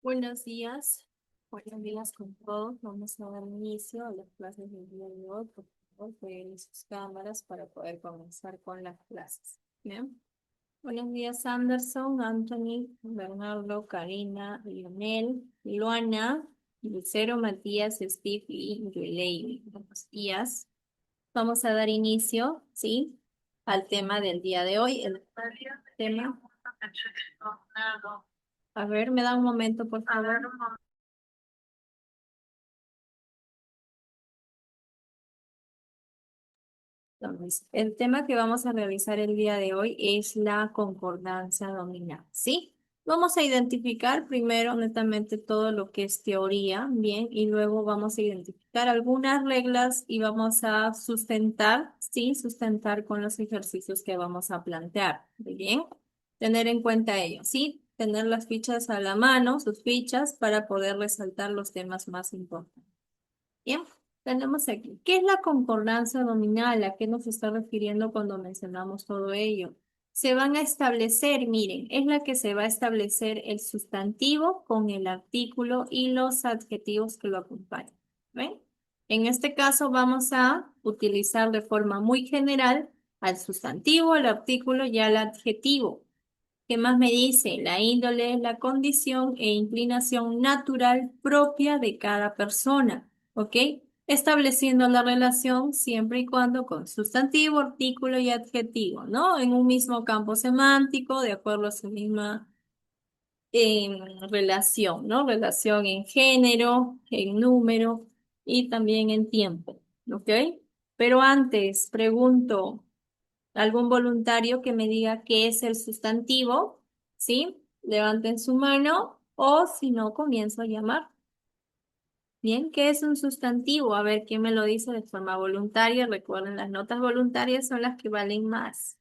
Buenos días con todos. Vamos a dar inicio a las clases del día de hoy. Por favor, peguen sus cámaras para poder comenzar con las clases. Bien. Buenos días, Anderson, Anthony, Bernardo, Karina, Lionel, Luana, Lucero, Matías, Steve y Yulei. Buenos días. Vamos a dar inicio, ¿sí? Al tema del día de hoy. El tema. A ver, me da un momento, por favor. Entonces, el tema que vamos a realizar el día de hoy es la concordancia nominal, ¿sí? Vamos a identificar primero netamente todo lo que es teoría, bien, y luego vamos a identificar algunas reglas y vamos a sustentar, ¿sí? Sustentar con los ejercicios que vamos a plantear, ¿muy bien? Tener en cuenta ello, ¿sí? Tener las fichas a la mano, sus fichas, para poder resaltar los temas más importantes. Bien, tenemos aquí. ¿Qué es la concordancia nominal? ¿A qué nos está refiriendo cuando mencionamos todo ello? Se van a establecer, miren, es la que se va a establecer el sustantivo con el artículo y los adjetivos que lo acompañan. ¿Ven? En este caso vamos a utilizar de forma muy general al sustantivo, al artículo y al adjetivo. ¿Qué más me dice? La índole es la condición e inclinación natural propia de cada persona, ¿ok? Estableciendo la relación siempre y cuando con sustantivo, artículo y adjetivo, ¿no? En un mismo campo semántico, de acuerdo a su misma relación, ¿no? Relación en género, en número y también en tiempo, ¿ok? Pero antes, pregunto. Algún voluntario que me diga qué es el sustantivo, ¿sí? Levanten su mano o si no, comienzo a llamar. Bien, ¿qué es un sustantivo? A ver, ¿quién me lo dice de forma voluntaria? Recuerden, las notas voluntarias son las que valen más.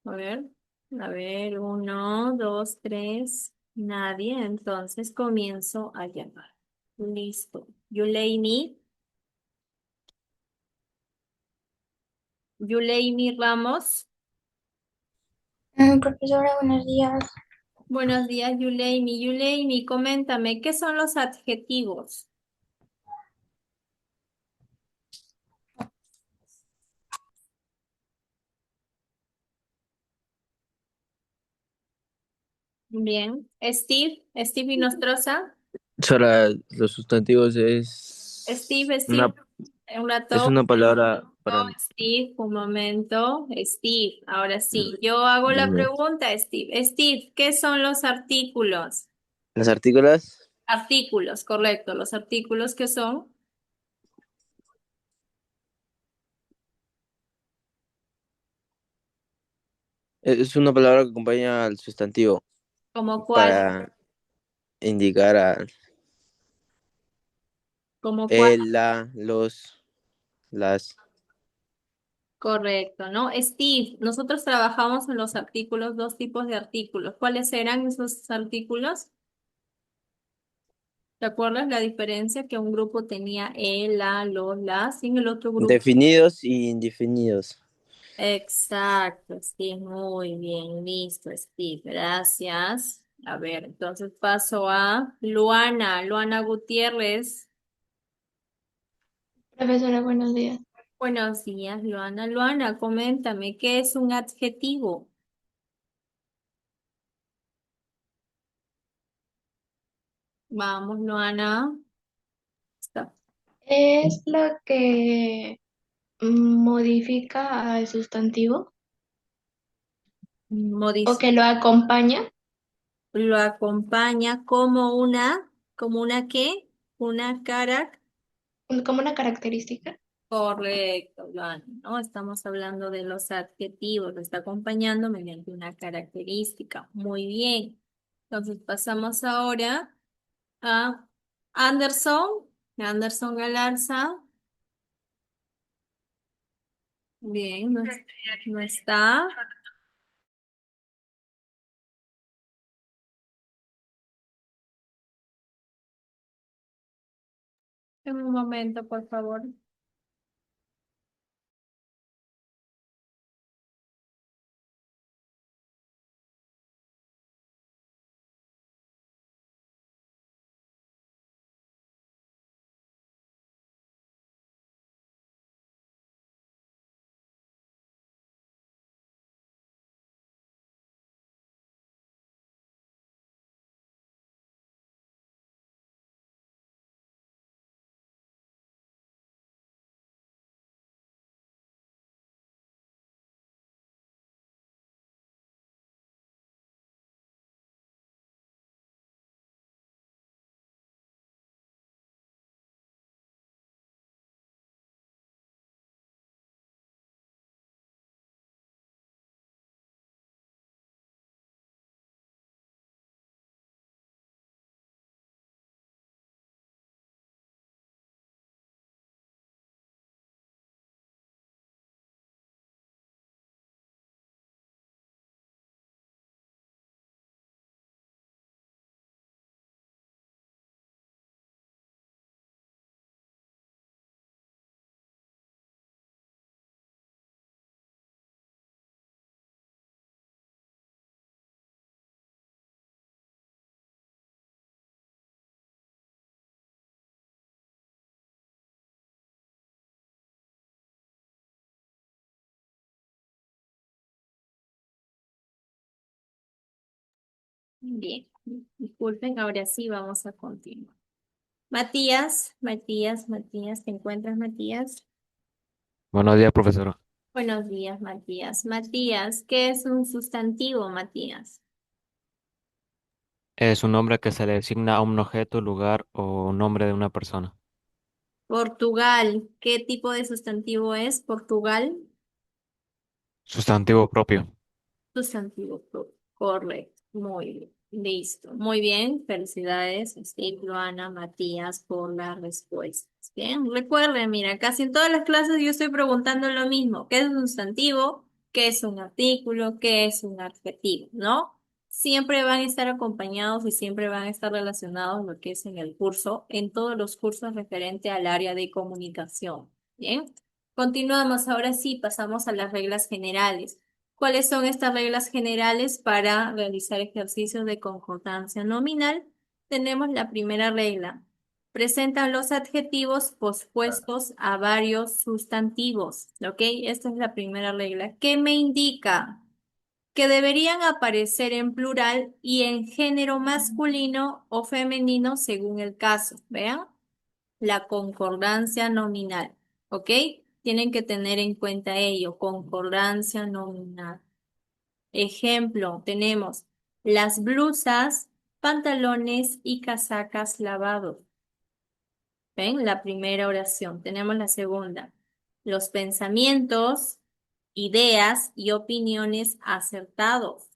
A ver, uno, dos, tres, nadie. Entonces comienzo a llamar. Listo. Yuleimi, Yuleimi Ramos. Profesora, buenos días. Buenos días, Yuleimi. Yuleimi, coméntame, ¿qué son los adjetivos? Bien. Steve Inostroza. Los sustantivos Steve, un es rato, una palabra para Steve, un momento. Steve, ahora sí, yo hago la dime. pregunta, Steve. Steve, ¿qué son los artículos? Las artículas Artículos, correcto. Los artículos que son, es una palabra que acompaña al sustantivo ¿como cuál? para indicar a ¿Como cuál? la, los, las. Correcto, ¿no? Steve, nosotros trabajamos en los artículos, dos tipos de artículos. ¿Cuáles eran esos artículos? ¿Te acuerdas la diferencia que un grupo tenía el, la, los, las y en el otro grupo? Definidos y indefinidos. Exacto, Steve, muy bien, listo, Steve, gracias. A ver, entonces paso a Luana, Luana Gutiérrez. Profesora, buenos días. Buenos días, Luana. Luana, coméntame, ¿qué es un adjetivo? Vamos, Luana. Está. ¿Es lo que modifica al sustantivo o que lo acompaña Lo acompaña como una qué, una cara. como una característica? Correcto, Luana, ¿no? Estamos hablando de los adjetivos, lo está acompañando mediante una característica. Muy bien. Entonces pasamos ahora a Anderson, Anderson Galarza. Bien, no está. En un momento, por favor. Bien, disculpen, ahora sí vamos a continuar. Matías, ¿te encuentras, Matías? Buenos días, profesora. Buenos días, Matías. Matías, ¿qué es un sustantivo, Matías? Es un nombre que se le designa a un objeto, lugar o nombre de una persona. Portugal, ¿qué tipo de sustantivo es? Portugal, Sustantivo propio. sustantivo correcto. Muy bien. Listo. Muy bien. Felicidades, Luana, Matías, por las respuestas. Bien. Recuerden, mira, casi en todas las clases yo estoy preguntando lo mismo. ¿Qué es un sustantivo? ¿Qué es un artículo? ¿Qué es un adjetivo? ¿No? Siempre van a estar acompañados y siempre van a estar relacionados lo que es en el curso, en todos los cursos referente al área de comunicación. Bien. Continuamos. Ahora sí, pasamos a las reglas generales. ¿Cuáles son estas reglas generales para realizar ejercicios de concordancia nominal? Tenemos la primera regla. Presentan los adjetivos pospuestos a varios sustantivos. ¿Ok? Esta es la primera regla. ¿Qué me indica? Que deberían aparecer en plural y en género masculino o femenino según el caso. Vean, la concordancia nominal. ¿Ok? Tienen que tener en cuenta ello, concordancia nominal. Ejemplo, tenemos las blusas, pantalones y casacas lavados. ¿Ven? La primera oración. Tenemos la segunda. Los pensamientos, ideas y opiniones acertados.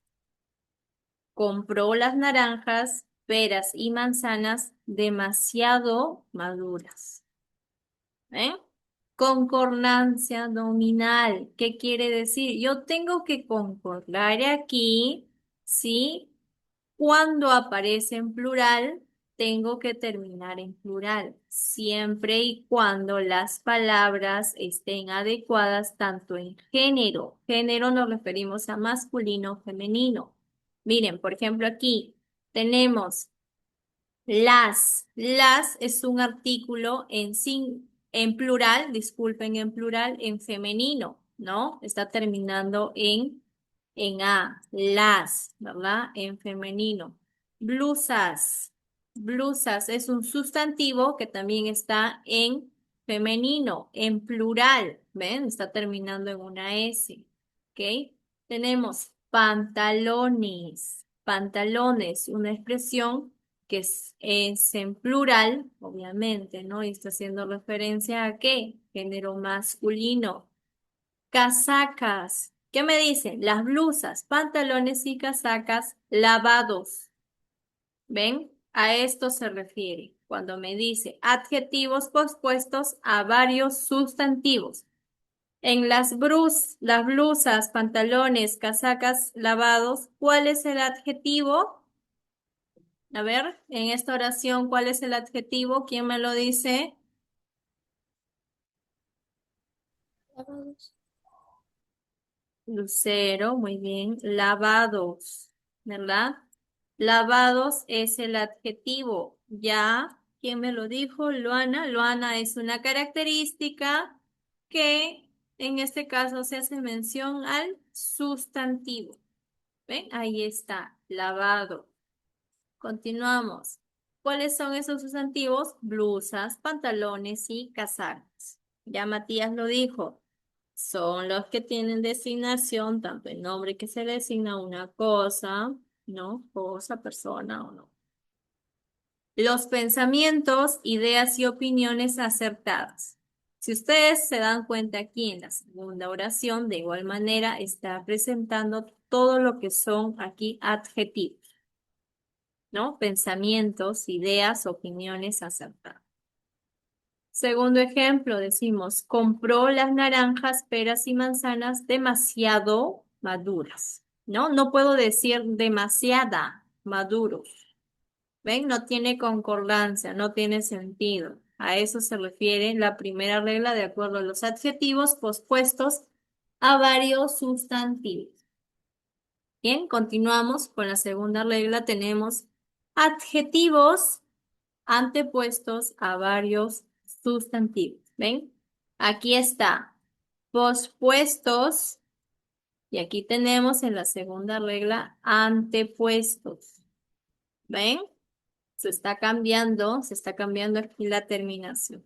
Compró las naranjas, peras y manzanas demasiado maduras. ¿Ven? Concordancia nominal. ¿Qué quiere decir? Yo tengo que concordar aquí, ¿sí? Cuando aparece en plural, tengo que terminar en plural, siempre y cuando las palabras estén adecuadas tanto en género. Género nos referimos a masculino o femenino. Miren, por ejemplo, aquí tenemos las es un artículo en plural, disculpen, en plural, en femenino, ¿no? Está terminando en A, las, ¿verdad? En femenino. Blusas, blusas es un sustantivo que también está en femenino, en plural, ¿ven? Está terminando en una S, ¿ok? Tenemos pantalones, pantalones, una expresión que es en plural, obviamente, ¿no? Y está haciendo referencia a qué? Género masculino. Casacas. ¿Qué me dicen? Las blusas, pantalones y casacas lavados. ¿Ven? A esto se refiere cuando me dice adjetivos pospuestos a varios sustantivos. En las blusas, pantalones, casacas lavados, ¿cuál es el adjetivo? A ver, en esta oración, ¿cuál es el adjetivo? ¿Quién me lo dice? Lavados. Lucero, muy bien. Lavados, ¿verdad? Lavados es el adjetivo. Ya, ¿quién me lo dijo? Luana. Luana es una característica que en este caso se hace mención al sustantivo. ¿Ven? Ahí está, lavado. Continuamos. ¿Cuáles son esos sustantivos? Blusas, pantalones y casacas. Ya Matías lo dijo. Son los que tienen designación, tanto el nombre que se le designa a una cosa, ¿no? Cosa, persona o no. Los pensamientos, ideas y opiniones acertadas. Si ustedes se dan cuenta aquí en la segunda oración, de igual manera está presentando todo lo que son aquí adjetivos. ¿No? Pensamientos, ideas, opiniones acertadas. Segundo ejemplo, decimos, compró las naranjas, peras y manzanas demasiado maduras, ¿no? No puedo decir demasiada maduros. ¿Ven? No tiene concordancia, no tiene sentido. A eso se refiere la primera regla de acuerdo a los adjetivos pospuestos a varios sustantivos. Bien, continuamos con la segunda regla. Tenemos adjetivos antepuestos a varios sustantivos. ¿Ven? Aquí está. Pospuestos. Y aquí tenemos en la segunda regla antepuestos. ¿Ven? Se está cambiando aquí la terminación.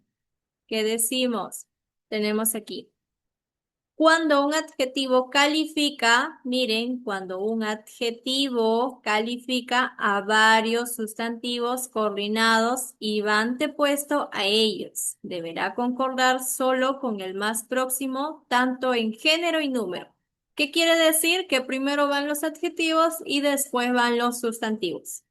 ¿Qué decimos? Tenemos aquí. Cuando un adjetivo califica, miren, cuando un adjetivo califica a varios sustantivos coordinados y va antepuesto a ellos, deberá concordar solo con el más próximo, tanto en género y número. ¿Qué quiere decir? Que primero van los adjetivos y después van los sustantivos.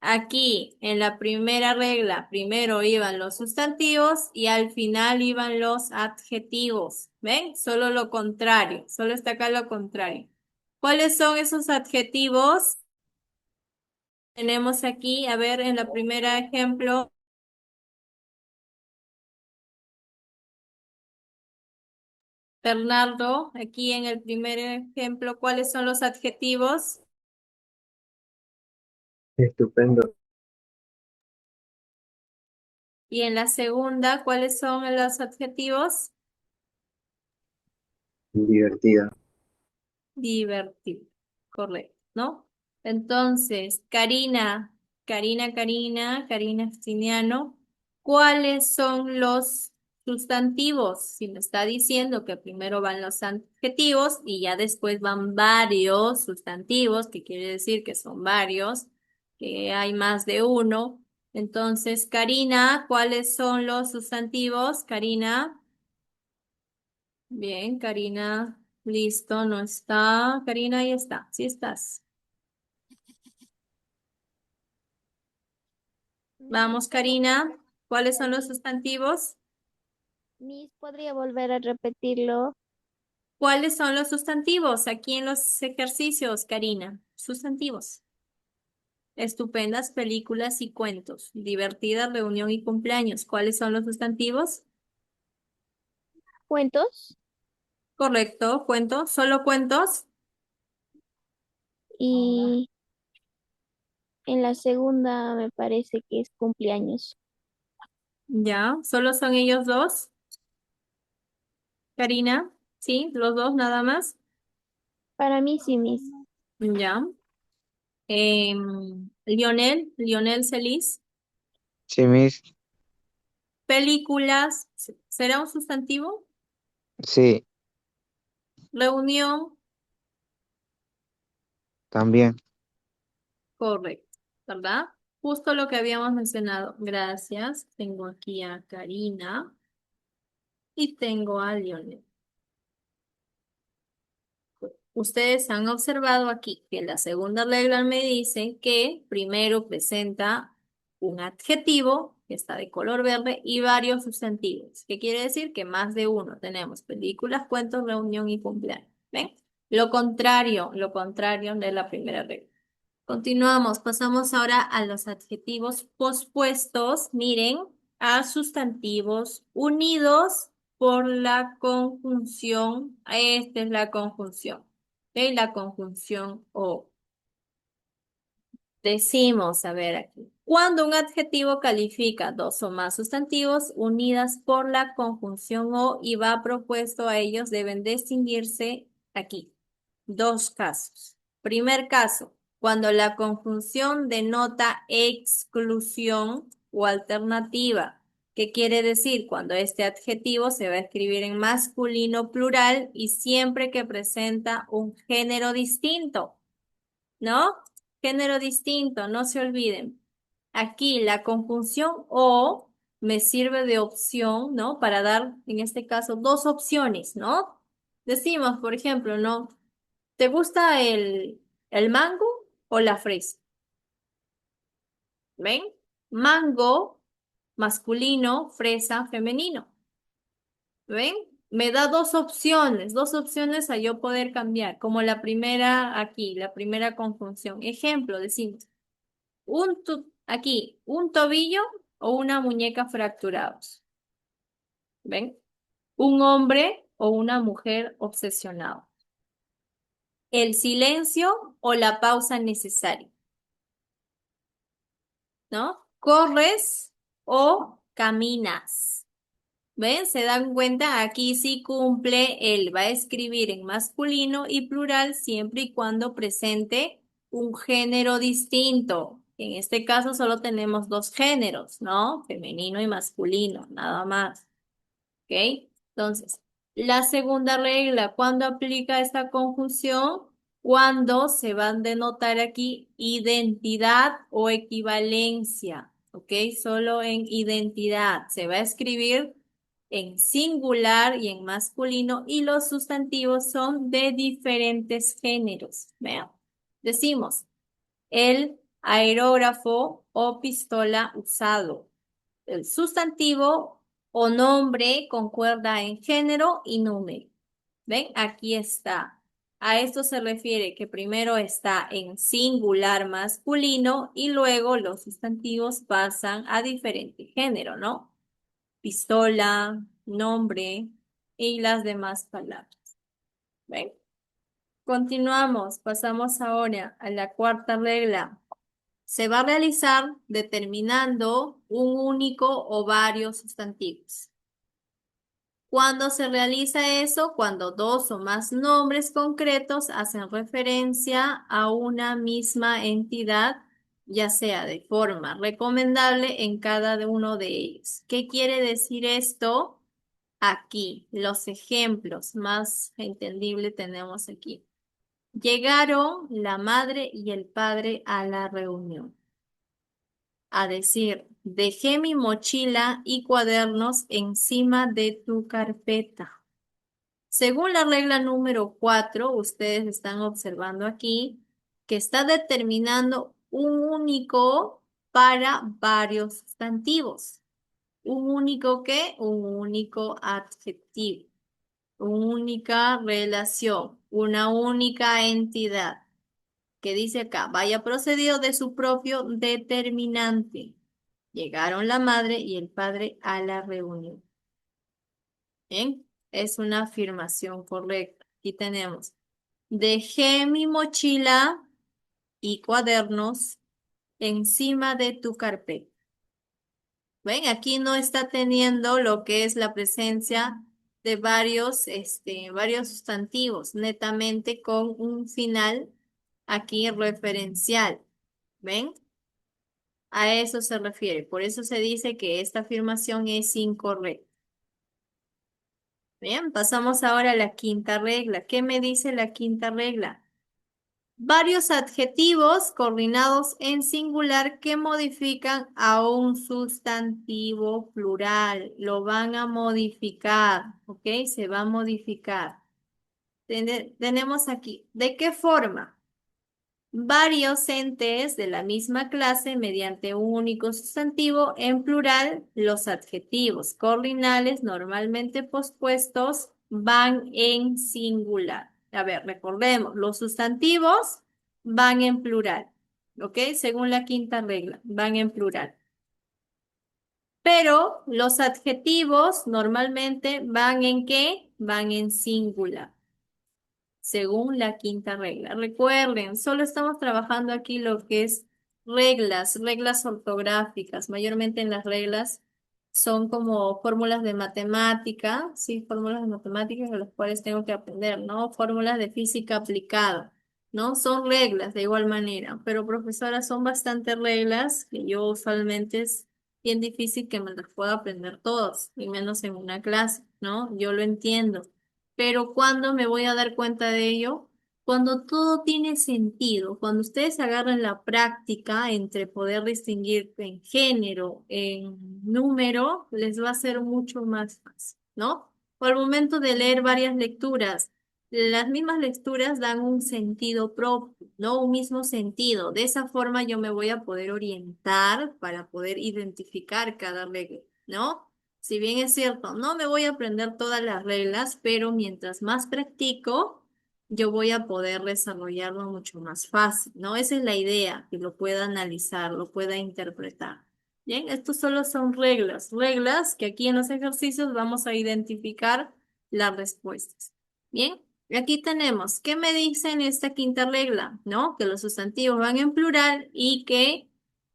Aquí, en la primera regla, primero iban los sustantivos y al final iban los adjetivos. ¿Ven? Solo lo contrario, solo está acá lo contrario. ¿Cuáles son esos adjetivos? Tenemos aquí, a ver, en la primera ejemplo, Bernardo, aquí en el primer ejemplo, ¿cuáles son los adjetivos? Estupendo, Y en la segunda, ¿cuáles son los adjetivos? divertida. Divertido, correcto, ¿no? Entonces, Karina Justiniano, ¿cuáles son los sustantivos? Si me está diciendo que primero van los adjetivos y ya después van varios sustantivos, que quiere decir que son varios, que hay más de uno. Entonces, Karina, ¿cuáles son los sustantivos? Karina. Bien, Karina, listo, no está. Karina, ahí está, sí estás. Miss, Vamos, Karina, ¿cuáles son los sustantivos? Miss, ¿podría volver a repetirlo? ¿Cuáles son los sustantivos aquí en los ejercicios, Karina? Sustantivos. Estupendas películas y cuentos. Divertida reunión y cumpleaños. ¿Cuáles son los sustantivos? ¿Cuentos? Correcto, cuento. ¿Solo cuentos? Y en la segunda me parece que es cumpleaños. Ya, ¿solo son ellos dos? Karina, ¿sí? ¿Los dos nada más? Para mí sí, Miss. Ya. Lionel Celis. Sí, Miss. Películas, ¿será un sustantivo? Sí, Reunión, también. correcto, ¿verdad? Justo lo que habíamos mencionado. Gracias. Tengo aquí a Karina y tengo a Lionel. Ustedes han observado aquí que la segunda regla me dice que primero presenta un adjetivo que está de color verde y varios sustantivos. ¿Qué quiere decir? Que más de uno tenemos películas, cuentos, reunión y cumpleaños. ¿Ven? Lo contrario de la primera regla. Continuamos, pasamos ahora a los adjetivos pospuestos. Miren, a sustantivos unidos por la conjunción. Esta es la conjunción. ¿Ok? La conjunción o. Decimos, a ver aquí. Cuando un adjetivo califica dos o más sustantivos unidas por la conjunción o y va propuesto a ellos, deben distinguirse aquí. Dos casos. Primer caso, cuando la conjunción denota exclusión o alternativa. ¿Qué quiere decir? Cuando este adjetivo se va a escribir en masculino plural y siempre que presenta un género distinto. ¿No? Género distinto, no se olviden. Aquí la conjunción o me sirve de opción, ¿no? Para dar, en este caso, dos opciones, ¿no? Decimos, por ejemplo, ¿no? ¿Te gusta el mango o la fresa? ¿Ven? Mango, masculino, fresa, femenino. ¿Ven? Me da dos opciones a yo poder cambiar, como la primera aquí, la primera conjunción. Ejemplo, decimos. Aquí, un tobillo o una muñeca fracturados. ¿Ven? Un hombre o una mujer obsesionado. El silencio o la pausa necesaria, ¿no? Corres o caminas. ¿Ven? ¿Se dan cuenta? Aquí sí cumple él. Va a escribir en masculino y plural siempre y cuando presente un género distinto. En este caso solo tenemos dos géneros, ¿no? Femenino y masculino, nada más. ¿Ok? Entonces, la segunda regla, ¿cuándo aplica esta conjunción? Cuando se van a denotar aquí identidad o equivalencia, ¿ok? Solo en identidad. Se va a escribir en singular y en masculino y los sustantivos son de diferentes géneros. Vean, decimos el aerógrafo o pistola usado. El sustantivo o nombre concuerda en género y número. ¿Ven? Aquí está. A esto se refiere que primero está en singular masculino y luego los sustantivos pasan a diferente género, ¿no? Pistola, nombre y las demás palabras. ¿Ven? Continuamos. Pasamos ahora a la cuarta regla. Se va a realizar determinando un único o varios sustantivos. ¿Cuándo se realiza eso? Cuando dos o más nombres concretos hacen referencia a una misma entidad, ya sea de forma recomendable en cada uno de ellos. ¿Qué quiere decir esto? Aquí, los ejemplos más entendibles tenemos aquí. Llegaron la madre y el padre a la reunión. A decir, dejé mi mochila y cuadernos encima de tu carpeta. Según la regla número 4, ustedes están observando aquí que está determinando un único para varios sustantivos. ¿Un único qué? Un único adjetivo, una única relación, una única entidad. Que dice acá, vaya procedido de su propio determinante. Llegaron la madre y el padre a la reunión. ¿Bien? Es una afirmación correcta. Aquí tenemos, dejé mi mochila y cuadernos encima de tu carpeta. ¿Ven? Aquí no está teniendo lo que es la presencia de varios sustantivos, netamente con un final aquí referencial. ¿Ven? A eso se refiere. Por eso se dice que esta afirmación es incorrecta. Bien, pasamos ahora a la quinta regla. ¿Qué me dice la quinta regla? Varios adjetivos coordinados en singular que modifican a un sustantivo plural. Lo van a modificar, ¿ok? Se va a modificar. Tenemos aquí, ¿de qué forma? Varios entes de la misma clase mediante un único sustantivo en plural, los adjetivos coordinales normalmente pospuestos van en singular. A ver, recordemos, los sustantivos van en plural, ¿ok? Según la quinta regla, van en plural. Pero los adjetivos normalmente van ¿en qué? Van en singular según la quinta regla. Recuerden, solo estamos trabajando aquí lo que es reglas ortográficas. Mayormente en las reglas son como fórmulas de matemática, sí, fórmulas de matemáticas de las cuales tengo que aprender, ¿no? Fórmulas de física aplicada, ¿no? Son reglas de igual manera, pero profesora, son bastantes reglas que yo usualmente es bien difícil que me las pueda aprender todos, y menos en una clase, ¿no? Yo lo entiendo. Pero ¿cuándo me voy a dar cuenta de ello? Cuando todo tiene sentido, cuando ustedes agarran la práctica entre poder distinguir en género, en número, les va a ser mucho más fácil, ¿no? Por el momento de leer varias lecturas, las mismas lecturas dan un sentido propio, ¿no? Un mismo sentido. De esa forma yo me voy a poder orientar para poder identificar cada regla, ¿no? Si bien es cierto, no me voy a aprender todas las reglas, pero mientras más practico, yo voy a poder desarrollarlo mucho más fácil, ¿no? Esa es la idea, que lo pueda analizar, lo pueda interpretar. Bien, estos solo son reglas que aquí en los ejercicios vamos a identificar las respuestas. Bien, aquí tenemos, ¿qué me dice en esta quinta regla? ¿No? Que los sustantivos van en plural y que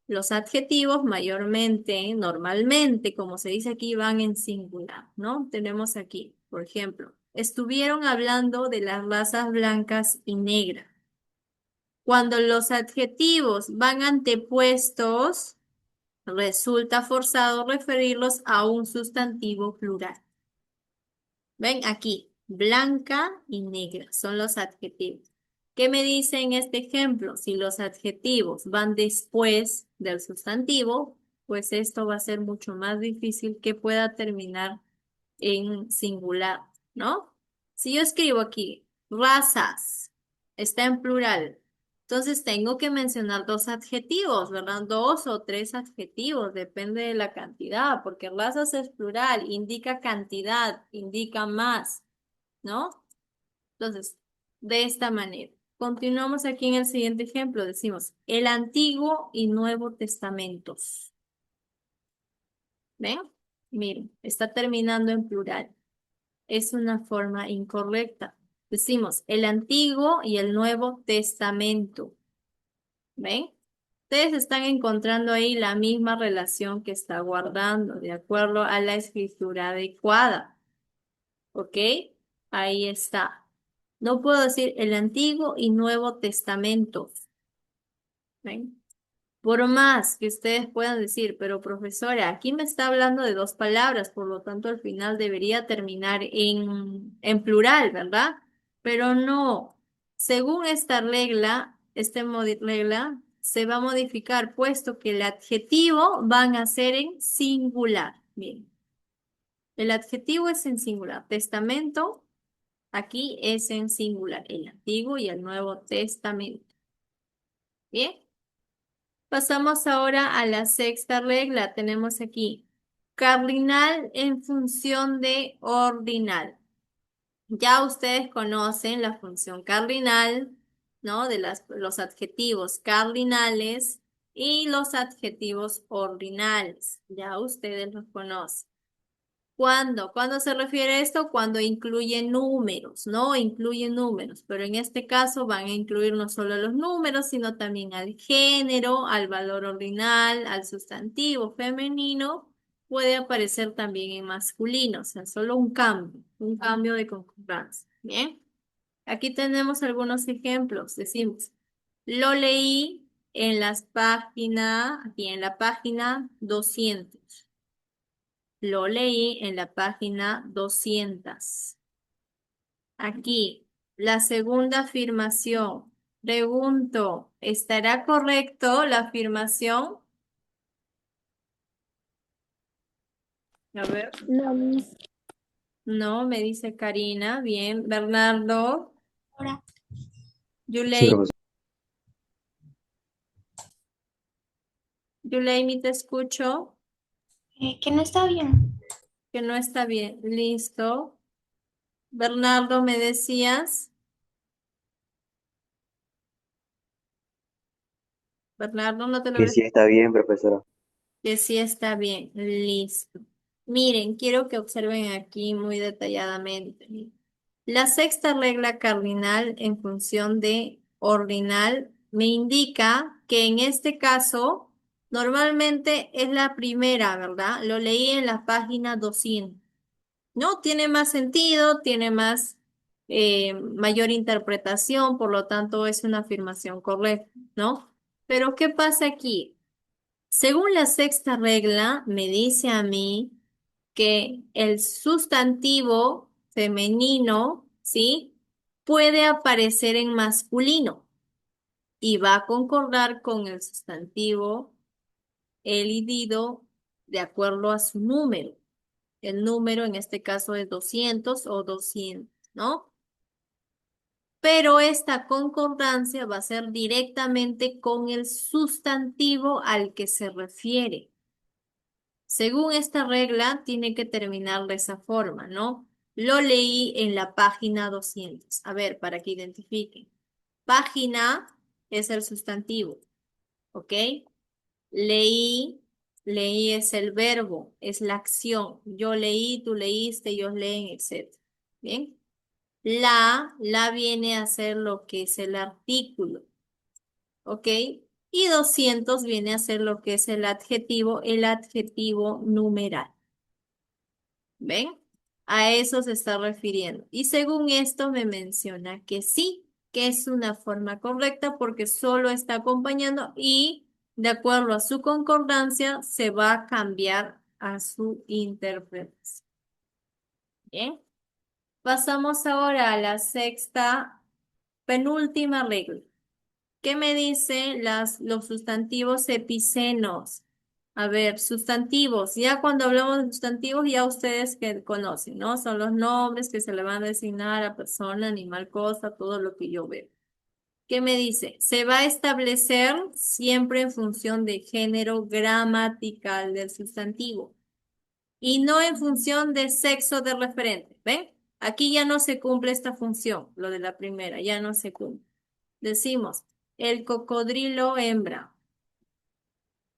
los adjetivos mayormente, normalmente, como se dice aquí, van en singular, ¿no? Tenemos aquí, por ejemplo, estuvieron hablando de las razas blancas y negras. Cuando los adjetivos van antepuestos, resulta forzado referirlos a un sustantivo plural. ¿Ven? Aquí, blanca y negra son los adjetivos. ¿Qué me dice en este ejemplo? Si los adjetivos van después del sustantivo, pues esto va a ser mucho más difícil que pueda terminar en singular, ¿no? Si yo escribo aquí, razas, está en plural. Entonces tengo que mencionar dos adjetivos, ¿verdad? Dos o tres adjetivos, depende de la cantidad, porque razas es plural, indica cantidad, indica más, ¿no? Entonces, de esta manera. Continuamos aquí en el siguiente ejemplo. Decimos, el Antiguo y Nuevo Testamentos. ¿Ven? Miren, está terminando en plural. Es una forma incorrecta. Decimos, el Antiguo y el Nuevo Testamento. ¿Ven? Ustedes están encontrando ahí la misma relación que está guardando de acuerdo a la escritura adecuada. ¿Ok? Ahí está. No puedo decir el Antiguo y Nuevo Testamento. ¿Ven? Por más que ustedes puedan decir, pero profesora, aquí me está hablando de dos palabras, por lo tanto al final debería terminar en plural, ¿verdad? Pero no. Según esta regla, regla se va a modificar, puesto que el adjetivo van a ser en singular. Bien, el adjetivo es en singular. Testamento, aquí es en singular, el Antiguo y el Nuevo Testamento. Bien. Pasamos ahora a la sexta regla. Tenemos aquí cardinal en función de ordinal. Ya ustedes conocen la función cardinal, ¿no? De los adjetivos cardinales y los adjetivos ordinales. Ya ustedes los conocen. ¿Cuándo? ¿Cuándo se refiere a esto? Cuando incluye números, ¿no? Incluye números, pero en este caso van a incluir no solo los números, sino también al género, al valor ordinal, al sustantivo femenino. Puede aparecer también en masculino, o sea, solo un cambio de concordancia. Bien, aquí tenemos algunos ejemplos. Decimos, lo leí en las páginas, aquí en la página 200. Lo leí en la página 200. Aquí, la segunda afirmación. Pregunto, ¿estará correcto la afirmación? A ver. No, Miss. No, me dice Karina. Bien. Bernardo. Ahora, Sí, Yulei. profesor. Yuleimi, te escucho. que no está bien. Que no está bien. Listo. Bernardo, ¿me decías? Bernardo, no te Que logro. sí está bien, profesora. Que sí está bien, listo. Miren, quiero que observen aquí muy detalladamente. La sexta regla cardinal en función de ordinal me indica que en este caso normalmente es la primera, ¿verdad? Lo leí en la página 200. ¿No? Tiene más sentido, tiene más mayor interpretación, por lo tanto es una afirmación correcta, ¿no? Pero ¿qué pasa aquí? Según la sexta regla, me dice a mí que el sustantivo femenino, ¿sí? Puede aparecer en masculino y va a concordar con el sustantivo elidido de acuerdo a su número. El número en este caso es 200 o 200, ¿no? Pero esta concordancia va a ser directamente con el sustantivo al que se refiere. Según esta regla, tiene que terminar de esa forma, ¿no? Lo leí en la página 200. A ver, para que identifiquen. Página es el sustantivo, ¿ok? Leí, leí es el verbo, es la acción. Yo leí, tú leíste, ellos leen, etc. ¿Bien? La viene a ser lo que es el artículo, ¿ok? Y 200 viene a ser lo que es el adjetivo numeral. ¿Ven? A eso se está refiriendo. Y según esto me menciona que sí, que es una forma correcta porque solo está acompañando y de acuerdo a su concordancia se va a cambiar a su interpretación. Bien. Pasamos ahora a la sexta, penúltima regla. ¿Qué me dice los sustantivos epicenos? A ver, sustantivos. Ya cuando hablamos de sustantivos, ya ustedes que conocen, ¿no? Son los nombres que se le van a designar a persona, animal, cosa, todo lo que yo veo. ¿Qué me dice? Se va a establecer siempre en función de género gramatical del sustantivo y no en función de sexo de referente. ¿Ven? Aquí ya no se cumple esta función, lo de la primera, ya no se cumple. Decimos, el cocodrilo hembra,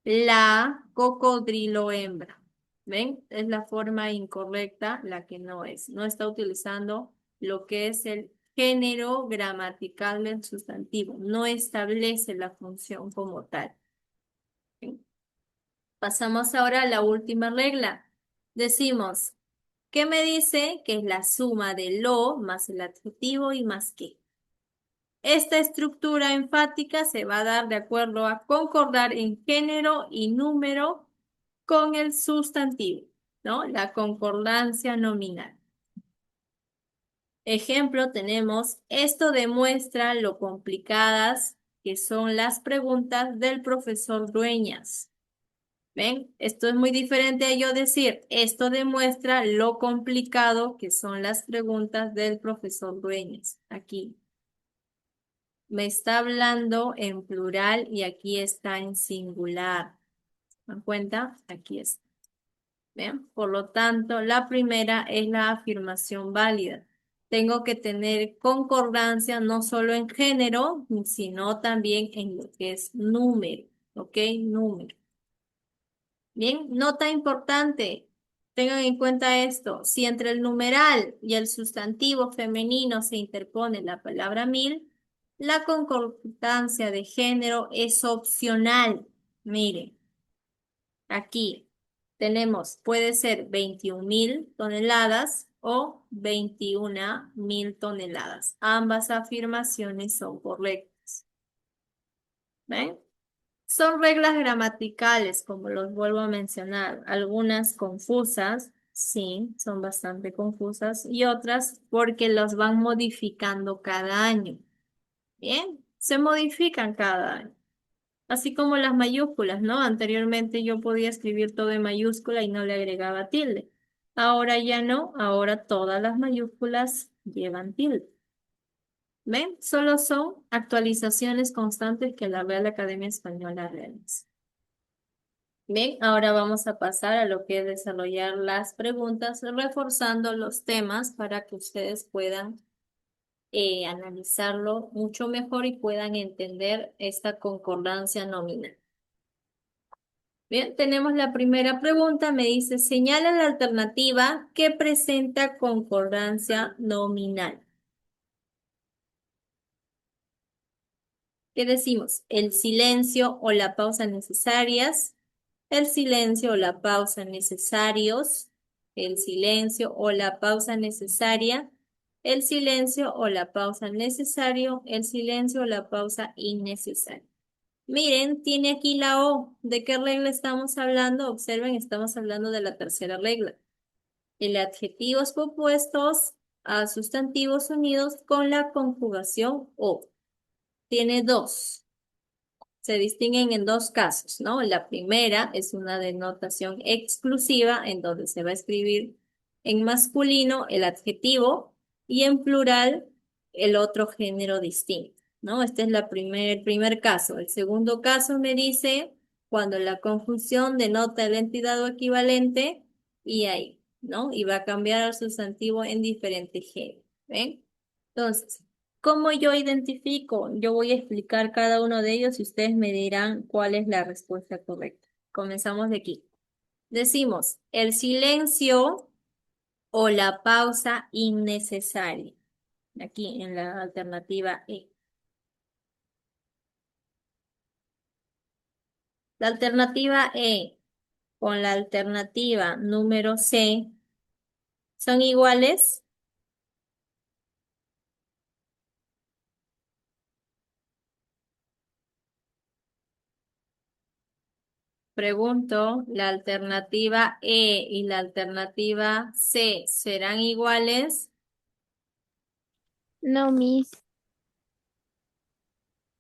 la cocodrilo hembra. ¿Ven? Es la forma incorrecta, la que no es. No está utilizando lo que es el género gramatical del sustantivo. No establece la función como tal. ¿Ven? Pasamos ahora a la última regla. Decimos, ¿qué me dice? Que es la suma de lo más el adjetivo y más qué. Esta estructura enfática se va a dar de acuerdo a concordar en género y número con el sustantivo, ¿no? La concordancia nominal. Ejemplo, tenemos, esto demuestra lo complicadas que son las preguntas del profesor Dueñas. ¿Ven? Esto es muy diferente a yo decir, esto demuestra lo complicado que son las preguntas del profesor Dueñas. Aquí. Me está hablando en plural y aquí está en singular. ¿Se dan cuenta? Aquí está. ¿Ven? Por lo tanto, la primera es la afirmación válida. Tengo que tener concordancia no solo en género, sino también en lo que es número. ¿Ok? Número. Bien, nota importante. Tengan en cuenta esto. Si entre el numeral y el sustantivo femenino se interpone la palabra 1000, la concordancia de género es opcional. Miren, aquí tenemos, puede ser 21.000 toneladas o 21.000 toneladas. Ambas afirmaciones son correctas. ¿Ven? Son reglas gramaticales, como los vuelvo a mencionar. Algunas confusas, sí, son bastante confusas, y otras porque los van modificando cada año. Bien, se modifican cada año. Así como las mayúsculas, ¿no? Anteriormente yo podía escribir todo en mayúscula y no le agregaba tilde. Ahora ya no, ahora todas las mayúsculas llevan tilde. ¿Ven? Solo son actualizaciones constantes que la Real Academia Española realiza. Bien, ahora vamos a pasar a lo que es desarrollar las preguntas, reforzando los temas para que ustedes puedan analizarlo mucho mejor y puedan entender esta concordancia nominal. Bien, tenemos la primera pregunta, me dice, señala la alternativa que presenta concordancia nominal. ¿Qué decimos? El silencio o la pausa necesarias, el silencio o la pausa necesarios, el silencio o la pausa necesaria, el silencio o la pausa necesario, el silencio o la pausa innecesaria. Miren, tiene aquí la O. ¿De qué regla estamos hablando? Observen, estamos hablando de la tercera regla. El adjetivos compuestos a sustantivos unidos con la conjugación O. Tiene dos. Se distinguen en dos casos, ¿no? La primera es una denotación exclusiva en donde se va a escribir en masculino el adjetivo y en plural el otro género distinto, ¿no? Este es el primer caso. El segundo caso me dice cuando la conjunción denota la entidad o equivalente y ahí, ¿no? Y va a cambiar al sustantivo en diferente género, ¿ven? Entonces, ¿cómo yo identifico? Yo voy a explicar cada uno de ellos y ustedes me dirán cuál es la respuesta correcta. Comenzamos de aquí. Decimos, el silencio o la pausa innecesaria. Aquí en la alternativa E. La alternativa E con la alternativa número C son iguales. Pregunto, ¿la alternativa E y la alternativa C serán iguales? No, Miss.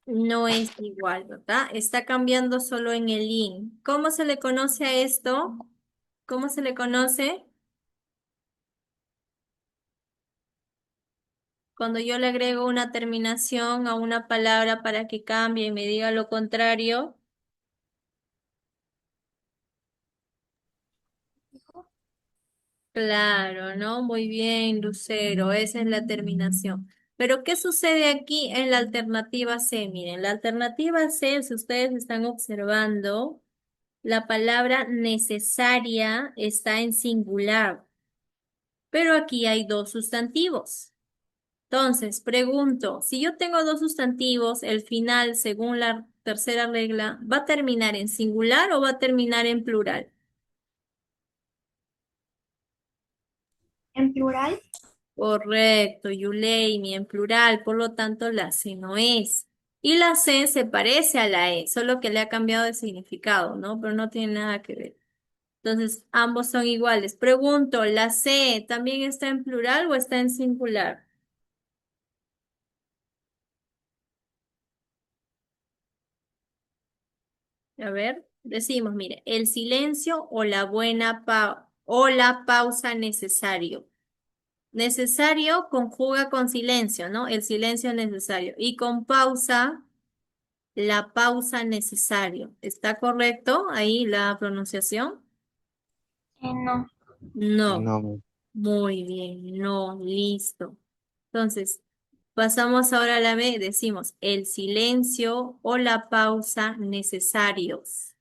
No es igual, ¿verdad? Está cambiando solo en el in. ¿Cómo se le conoce a esto? ¿Cómo se le conoce? Cuando yo le agrego una terminación a una palabra para que cambie y me diga lo contrario. Claro, ¿no? Muy bien, Lucero, esa es la terminación. Pero, ¿qué sucede aquí en la alternativa C? Miren, la alternativa C, si ustedes están observando, la palabra necesaria está en singular, pero aquí hay dos sustantivos. Entonces, pregunto, si yo tengo dos sustantivos, el final, según la tercera regla, ¿va a terminar en singular o va a terminar en plural? En plural, Correcto, Yuleimi, en plural, por lo tanto la C no es. Y la C se parece a la E, solo que le ha cambiado de significado, ¿no? Pero no tiene nada que ver. Entonces, ambos son iguales. Pregunto, ¿la C también está en plural o está en singular? A ver, decimos, mire, el silencio o la o la pausa necesario. Necesario conjuga con silencio, ¿no? El silencio necesario. Y con pausa, la pausa necesario. ¿Está correcto ahí la pronunciación? no. No. No. Muy bien, no, listo. Entonces, pasamos ahora a la B, decimos el silencio o la pausa necesarios.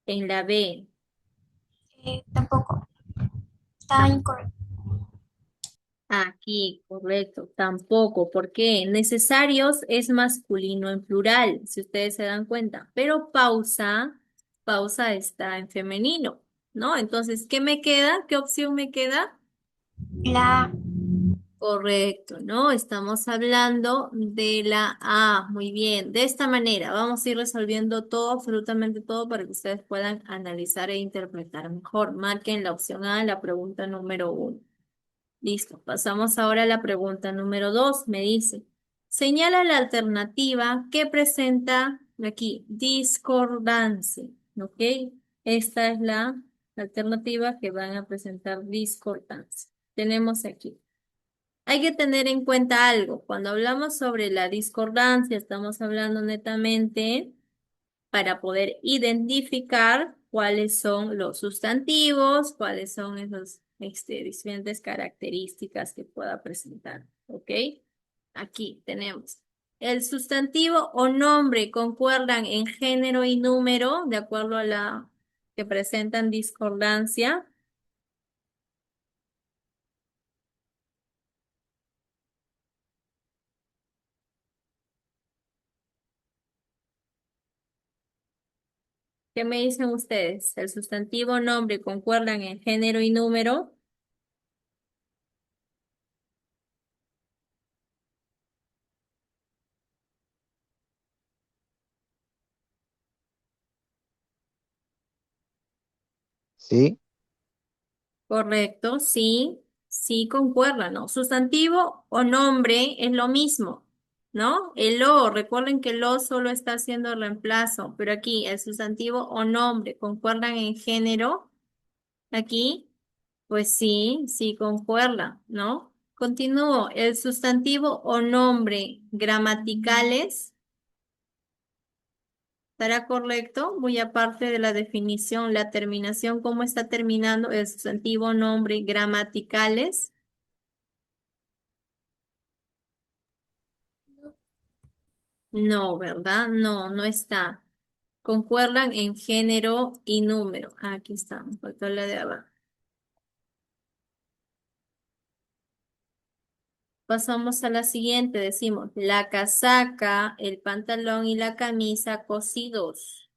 En la B, Tampoco. Está incorrecto. aquí, correcto, tampoco. ¿Por qué? Necesarios es masculino en plural, si ustedes se dan cuenta, pero pausa está en femenino, ¿no? Entonces, ¿qué me queda? ¿Qué opción me queda? La Correcto, ¿no? Estamos hablando de la A. Muy bien. De esta manera, vamos a ir resolviendo todo, absolutamente todo, para que ustedes puedan analizar e interpretar mejor. Marquen la opción A, la pregunta número 1. Listo. Pasamos ahora a la pregunta número 2. Me dice, señala la alternativa que presenta aquí discordancia. ¿Ok? Esta es la alternativa que van a presentar discordancia. Tenemos aquí. Hay que tener en cuenta algo. Cuando hablamos sobre la discordancia, estamos hablando netamente para poder identificar cuáles son los sustantivos, cuáles son esas diferentes características que pueda presentar. ¿Ok? Aquí tenemos. El sustantivo o nombre concuerdan en género y número, de acuerdo a la que presentan discordancia. ¿Qué me dicen ustedes? ¿El sustantivo nombre concuerdan en género y número? Sí, Correcto, sí, sí concuerdan, ¿no? Sustantivo o nombre es lo mismo, ¿no? El o, recuerden que el o solo está haciendo reemplazo, pero aquí el sustantivo o nombre concuerdan en género, aquí, pues sí, sí concuerda, ¿no? Continúo, el sustantivo o nombre gramaticales. ¿Estará correcto? Muy aparte de la definición, la terminación, ¿cómo está terminando el sustantivo, nombre, gramaticales? No, ¿verdad? No, no está. Concuerdan en género y número. Aquí está, faltó la de abajo. Pasamos a la siguiente, decimos, la casaca, el pantalón y la camisa cosidos.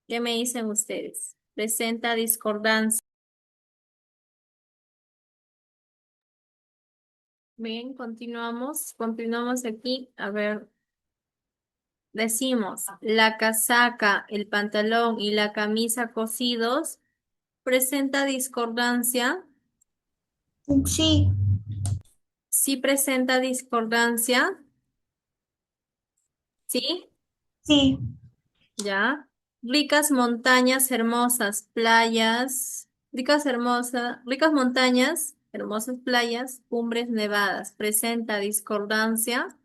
¿Qué me dicen ustedes? Presenta discordancia. Bien, continuamos aquí. A ver. decimos, la casaca, el pantalón y la camisa cosidos, ¿presenta discordancia? Sí, Sí presenta discordancia, ¿sí? sí. Ya. Ricas montañas, hermosas playas, ricas montañas, hermosas playas, cumbres nevadas. ¿Presenta discordancia?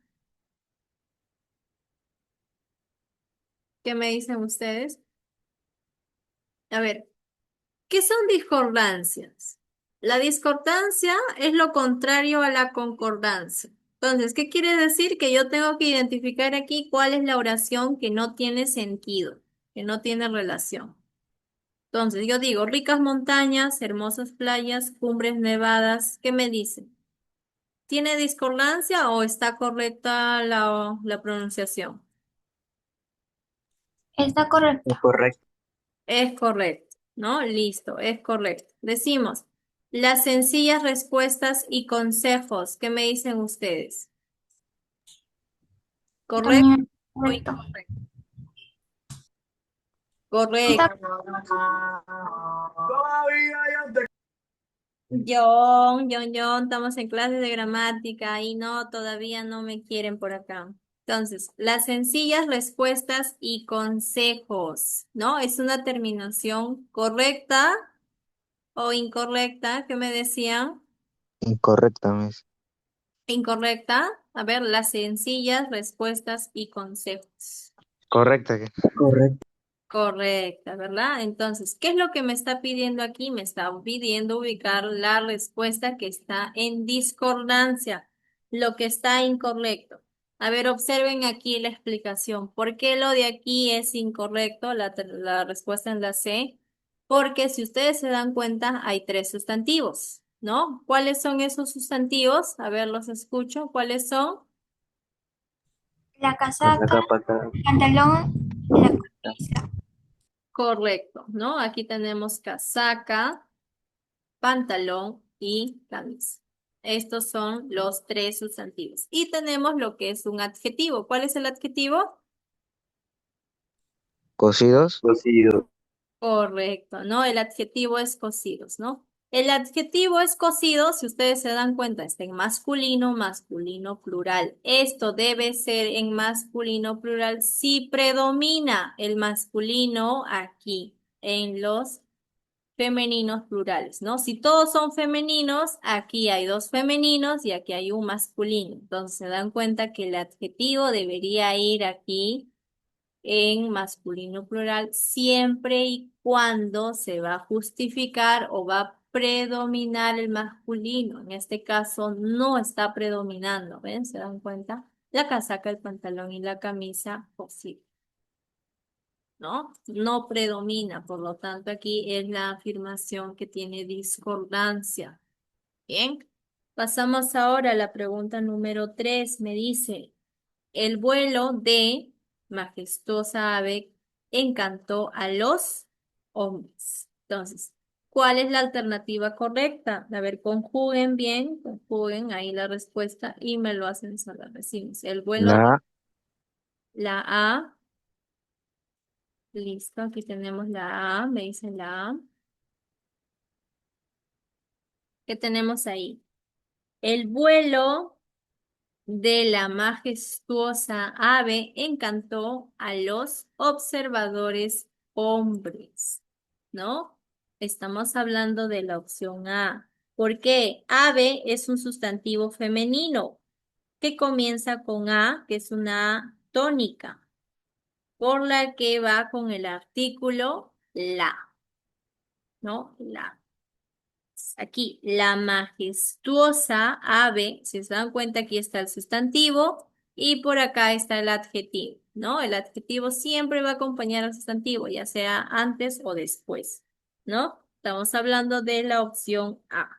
¿Qué me dicen ustedes? A ver, ¿qué son discordancias? La discordancia es lo contrario a la concordancia. Entonces, ¿qué quiere decir? Que yo tengo que identificar aquí cuál es la oración que no tiene sentido, que no tiene relación. Entonces, yo digo, ricas montañas, hermosas playas, cumbres nevadas. ¿Qué me dicen? ¿Tiene discordancia o está correcta la pronunciación? Está Es correcta. correcto. Es correcto, ¿no? Listo, es correcto. Decimos, las sencillas respuestas y consejos. ¿Qué me dicen ustedes? ¿Correcto También o correcto. incorrecto? Está Correcto. John, estamos en clases de gramática y no, todavía no me quieren por acá. Entonces, las sencillas respuestas y consejos, ¿no? Es una terminación correcta o incorrecta. ¿Qué me decían? Incorrecta, Miss. Incorrecta. A ver, las sencillas respuestas y consejos. Correcta. Correcto. Correcta, ¿verdad? Entonces, ¿qué es lo que me está pidiendo aquí? Me está pidiendo ubicar la respuesta que está en discordancia, lo que está incorrecto. A ver, observen aquí la explicación. ¿Por qué lo de aquí es incorrecto? La respuesta en la C. Porque si ustedes se dan cuenta, hay tres sustantivos, ¿no? ¿Cuáles son esos sustantivos? A ver, los escucho. ¿Cuáles son? la Casaca, casaca, pantalón. pantalón, la camisa. Correcto, ¿no? Aquí tenemos casaca, pantalón y camisa. Estos son los tres sustantivos. Y tenemos lo que es un adjetivo. ¿Cuál es el adjetivo? Cocidos. Cocido. Correcto, ¿no? El adjetivo es cocidos, ¿no? El adjetivo es cocido, si ustedes se dan cuenta, está en masculino, masculino plural. Esto debe ser en masculino plural si predomina el masculino aquí en los femeninos plurales, ¿no? Si todos son femeninos, aquí hay dos femeninos y aquí hay un masculino. Entonces se dan cuenta que el adjetivo debería ir aquí en masculino plural siempre y cuando se va a justificar o va a predominar el masculino. En este caso no está predominando, ¿ven? ¿Se dan cuenta? La casaca, el pantalón y la camisa, pues sí, ¿no? No predomina, por lo tanto aquí es la afirmación que tiene discordancia. Bien, pasamos ahora a la pregunta número 3. Me dice, el vuelo de majestuosa ave encantó a los hombres. Entonces, ¿cuál es la alternativa correcta? A ver, conjuguen ahí la respuesta y me lo hacen saber. Decimos, el vuelo de La la A. Listo, aquí tenemos la A, me dicen la A. ¿Qué tenemos ahí? El vuelo de la majestuosa ave encantó a los observadores hombres, ¿no? Estamos hablando de la opción A. ¿Por qué? Ave es un sustantivo femenino que comienza con A, que es una A tónica, por la que va con el artículo la, ¿no? La. Aquí, la majestuosa ave, si se dan cuenta, aquí está el sustantivo y por acá está el adjetivo, ¿no? El adjetivo siempre va a acompañar al sustantivo, ya sea antes o después, ¿no? Estamos hablando de la opción A.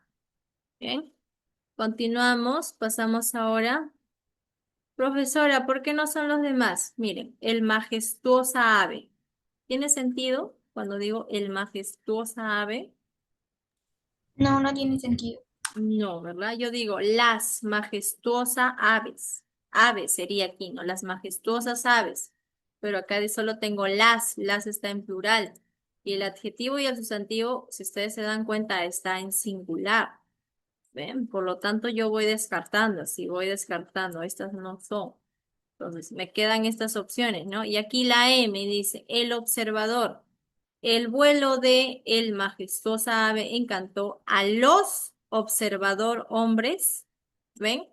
Bien, continuamos, pasamos ahora. Profesora, ¿por qué no son los demás? Miren, el majestuosa ave. ¿Tiene sentido cuando digo el majestuosa ave? No, no tiene sentido. No, ¿verdad? Yo digo las majestuosas aves. Aves sería aquí, ¿no? Las majestuosas aves. pero acá solo tengo las está en plural. Y el adjetivo y el sustantivo, si ustedes se dan cuenta, está en singular. ¿Ven? Por lo tanto, yo voy descartando, si voy descartando, estas no son. Entonces, me quedan estas opciones, ¿no? Y aquí la M dice, el observador. El vuelo de el majestuosa ave encantó a los observador hombres. ¿Ven?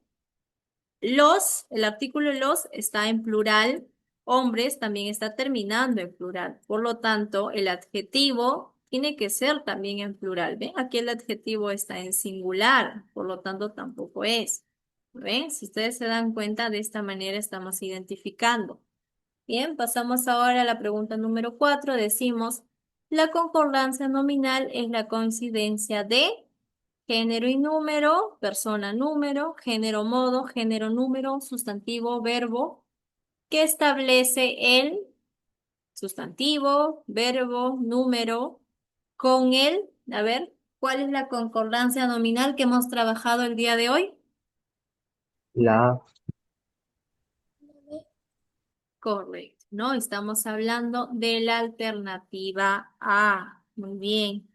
El artículo los está en plural, hombres también está terminando en plural. Por lo tanto, el adjetivo tiene que ser también en plural. ¿Ven? Aquí el adjetivo está en singular, por lo tanto tampoco es. ¿Ven? Si ustedes se dan cuenta, de esta manera estamos identificando. Bien, pasamos ahora a la pregunta número 4. Decimos, la concordancia nominal es la coincidencia de género y número, persona número, género modo, género número, sustantivo, verbo, que establece el sustantivo, verbo, número, con el, a ver, ¿cuál es la concordancia nominal que hemos trabajado el día de hoy? La Correcto, ¿no? Estamos hablando de la alternativa A. Muy bien.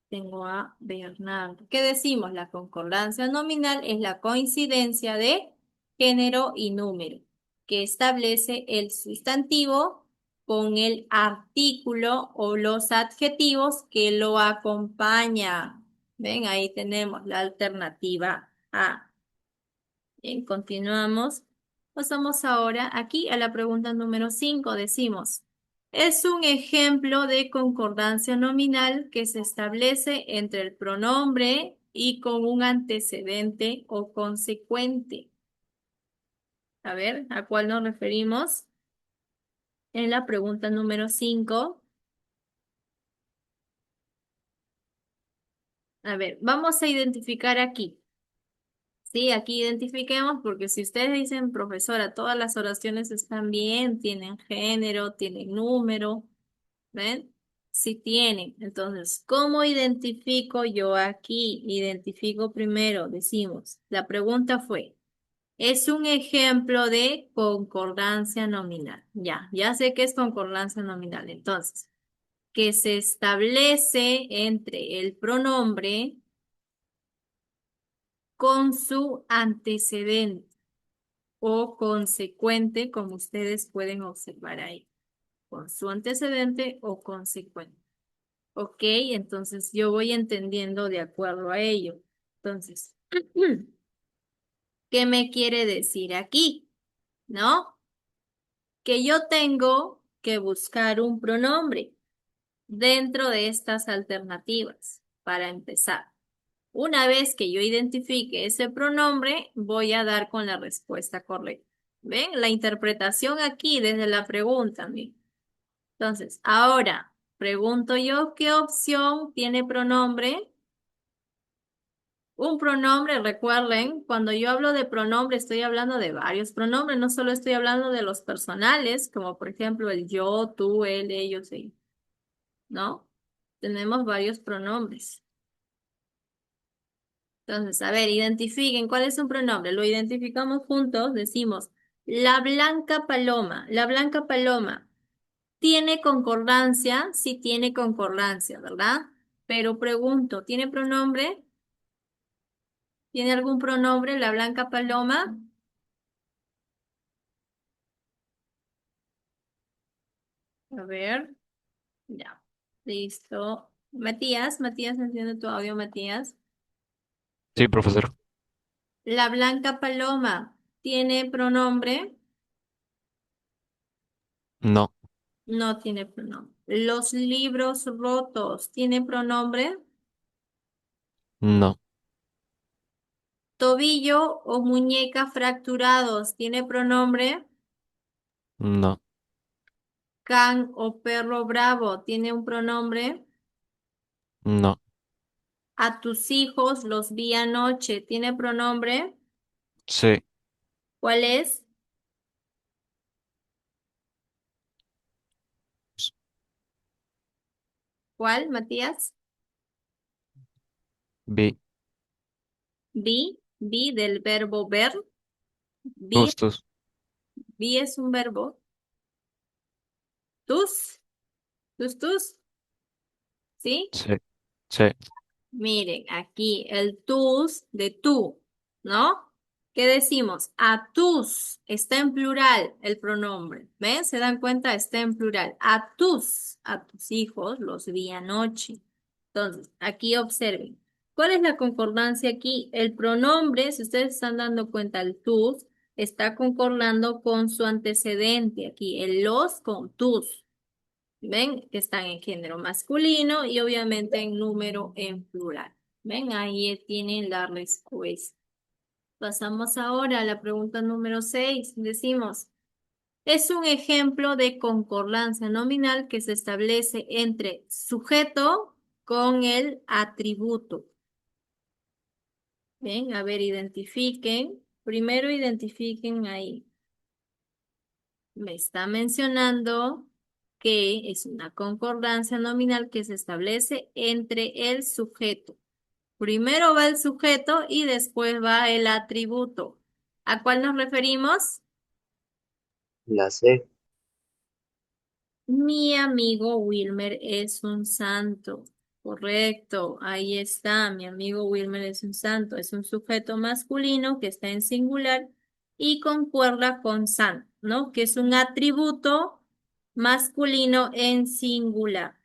Tengo a Bernardo. ¿Qué decimos? La concordancia nominal es la coincidencia de género y número, que establece el sustantivo con el artículo o los adjetivos que lo acompañan. ¿Ven? Ahí tenemos la alternativa A. Bien, continuamos. Pasamos ahora aquí a la pregunta número 5. Decimos, es un ejemplo de concordancia nominal que se establece entre el pronombre y con un antecedente o consecuente. A ver, ¿a cuál nos referimos? En la pregunta número 5. A ver, vamos a identificar aquí. Sí, aquí identifiquemos porque si ustedes dicen, profesora, todas las oraciones están bien, tienen género, tienen número, ¿ven? Sí tienen. Entonces, ¿cómo identifico yo aquí? Identifico primero, decimos, la pregunta fue, es un ejemplo de concordancia nominal. Ya sé que es concordancia nominal. Entonces, que se establece entre el pronombre con su antecedente o consecuente, como ustedes pueden observar ahí, con su antecedente o consecuente. Ok, entonces yo voy entendiendo de acuerdo a ello. Entonces, ¿qué me quiere decir aquí? ¿No? Que yo tengo que buscar un pronombre dentro de estas alternativas para empezar. Una vez que yo identifique ese pronombre, voy a dar con la respuesta correcta. ¿Ven? La interpretación aquí desde la pregunta. ¿Ven? Entonces, ahora pregunto yo, ¿qué opción tiene pronombre? Un pronombre, recuerden, cuando yo hablo de pronombre, estoy hablando de varios pronombres, no solo estoy hablando de los personales, como por ejemplo el yo, tú, él, ellos, ellos, ¿no? Tenemos varios pronombres. Entonces, a ver, identifiquen cuál es un pronombre. Lo identificamos juntos, decimos, la blanca paloma. La blanca paloma tiene concordancia, sí tiene concordancia, ¿verdad? Pero pregunto, ¿tiene pronombre? ¿Tiene algún pronombre la blanca paloma? A ver, ya, listo. Matías, entiende tu audio, Matías. Sí, profesor. La blanca paloma tiene pronombre, No, no tiene pronombre. Los libros rotos, ¿tiene pronombre? no, Tobillo o muñeca fracturados, ¿tiene pronombre? no, Can o perro bravo, ¿tiene un pronombre? no. A tus hijos los vi anoche, ¿tiene pronombre? Sí, ¿Cuál es? ¿Cuál, Matías? vi, Vi del verbo ver. Vi, justos. vi es un verbo. ¿Tus? ¿Tus? ¿Sí? Sí, sí. Miren, aquí el tus de tú, ¿no? ¿Qué decimos? A tus, está en plural el pronombre. ¿Ven? ¿Se dan cuenta? Está en plural. A tus hijos los vi anoche. Entonces, aquí observen. ¿Cuál es la concordancia aquí? El pronombre, si ustedes están dando cuenta, el tus está concordando con su antecedente aquí, el los con tus. ¿Ven? Que están en género masculino y obviamente en número en plural. ¿Ven? Ahí tienen la respuesta. Pasamos ahora a la pregunta número 6. Decimos, es un ejemplo de concordancia nominal que se establece entre sujeto con el atributo. Ven, a ver, identifiquen. Primero identifiquen ahí. Me está mencionando que es una concordancia nominal que se establece entre el sujeto. Primero va el sujeto y después va el atributo. ¿A cuál nos referimos? La C. Mi amigo Wilmer es un santo. Correcto, ahí está. Mi amigo Wilmer es un santo. Es un sujeto masculino que está en singular y concuerda con san, ¿no? Que es un atributo masculino en singular.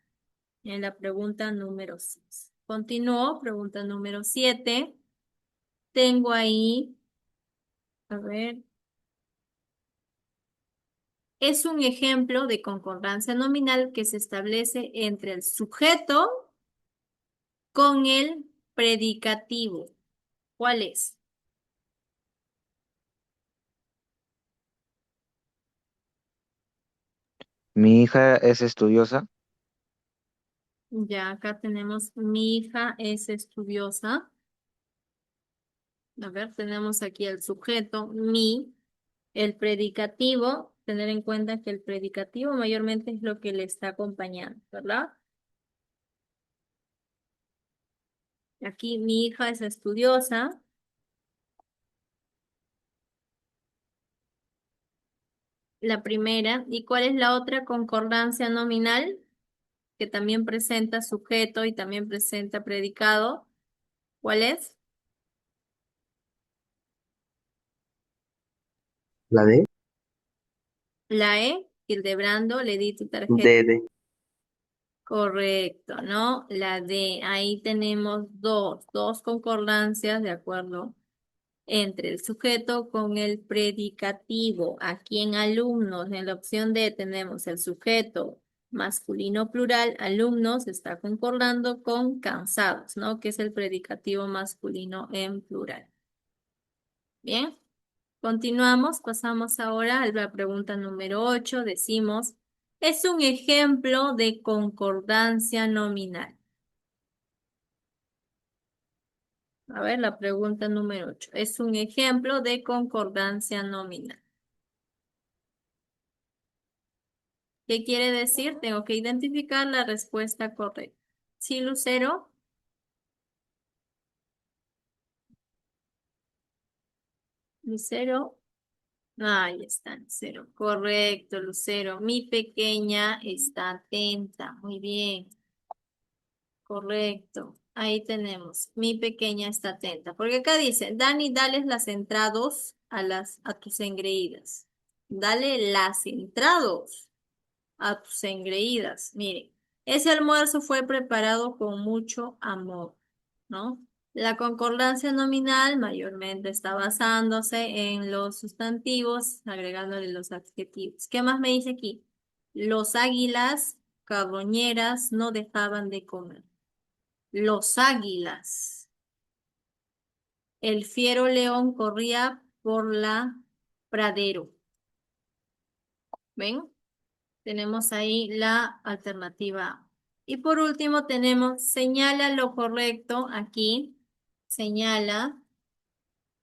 En la pregunta número 6. Continúo, pregunta número 7. Tengo ahí, a ver, es un ejemplo de concordancia nominal que se establece entre el sujeto con el predicativo. ¿Cuál es? Mi hija es estudiosa. Ya acá tenemos mi hija es estudiosa. A ver, tenemos aquí el sujeto, mi, el predicativo. Tener en cuenta que el predicativo mayormente es lo que le está acompañando, ¿verdad? Aquí mi hija es estudiosa. La primera. ¿Y cuál es la otra concordancia nominal? Que también presenta sujeto y también presenta predicado. ¿Cuál es? La D. La E. Hildebrando, le di tu tarjeta. D. Correcto, ¿no? La D. Ahí tenemos dos concordancias, ¿de acuerdo? Entre el sujeto con el predicativo. Aquí en alumnos, en la opción D tenemos el sujeto masculino plural, alumnos, está concordando con cansados, ¿no? Que es el predicativo masculino en plural. Bien, continuamos, pasamos ahora a la pregunta número 8. Decimos, es un ejemplo de concordancia nominal. A ver, la pregunta número 8. Es un ejemplo de concordancia nominal. ¿Qué quiere decir? Tengo que identificar la respuesta correcta. ¿Sí, Lucero? Lucero. Ahí está, Lucero. Correcto, Lucero. Mi pequeña está atenta. Muy bien. Correcto. Ahí tenemos. Mi pequeña está atenta. Porque acá dice, Dani, dales las entradas a tus engreídas. Dale las entradas a tus engreídas. Miren, ese almuerzo fue preparado con mucho amor, ¿no? La concordancia nominal mayormente está basándose en los sustantivos, agregándole los adjetivos. ¿Qué más me dice aquí? Los águilas carroñeras no dejaban de comer. Los águilas. El fiero león corría por la pradero. ¿Ven? Tenemos ahí la alternativa A. Y por último tenemos, señala lo correcto aquí. Señala,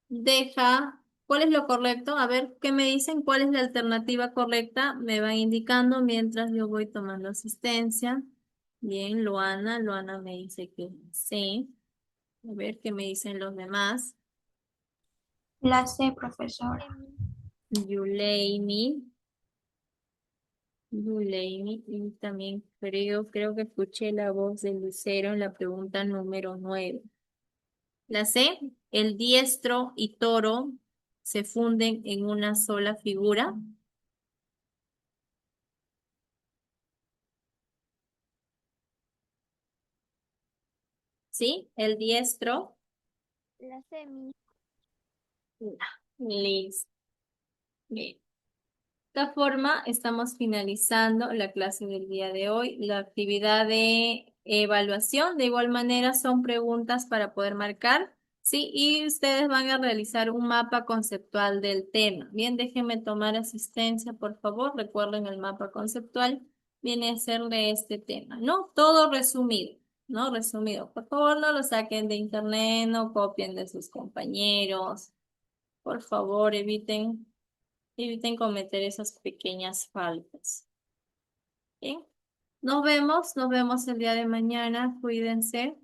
deja, ¿cuál es lo correcto? A ver, ¿qué me dicen? ¿Cuál es la alternativa correcta? Me van indicando mientras yo voy tomando asistencia. Bien, Luana me dice que sí. A ver qué me dicen los demás. La C, profesora. Yuleimi. Yuleimi, y también creo que escuché la voz de Lucero en la pregunta número 9. La C, el diestro y toro se funden en una sola figura. ¿Sí? El diestro. La semi. Listo. Bien. De esta forma, estamos finalizando la clase del día de hoy. La actividad de evaluación, de igual manera, son preguntas para poder marcar, ¿sí? Y ustedes van a realizar un mapa conceptual del tema. Bien, déjenme tomar asistencia, por favor. Recuerden el mapa conceptual. Viene a ser de este tema, ¿no? Todo resumido, ¿no? Resumido. Por favor, no lo saquen de internet, no copien de sus compañeros. Por favor, eviten cometer esas pequeñas faltas. Bien, nos vemos el día de mañana. Cuídense.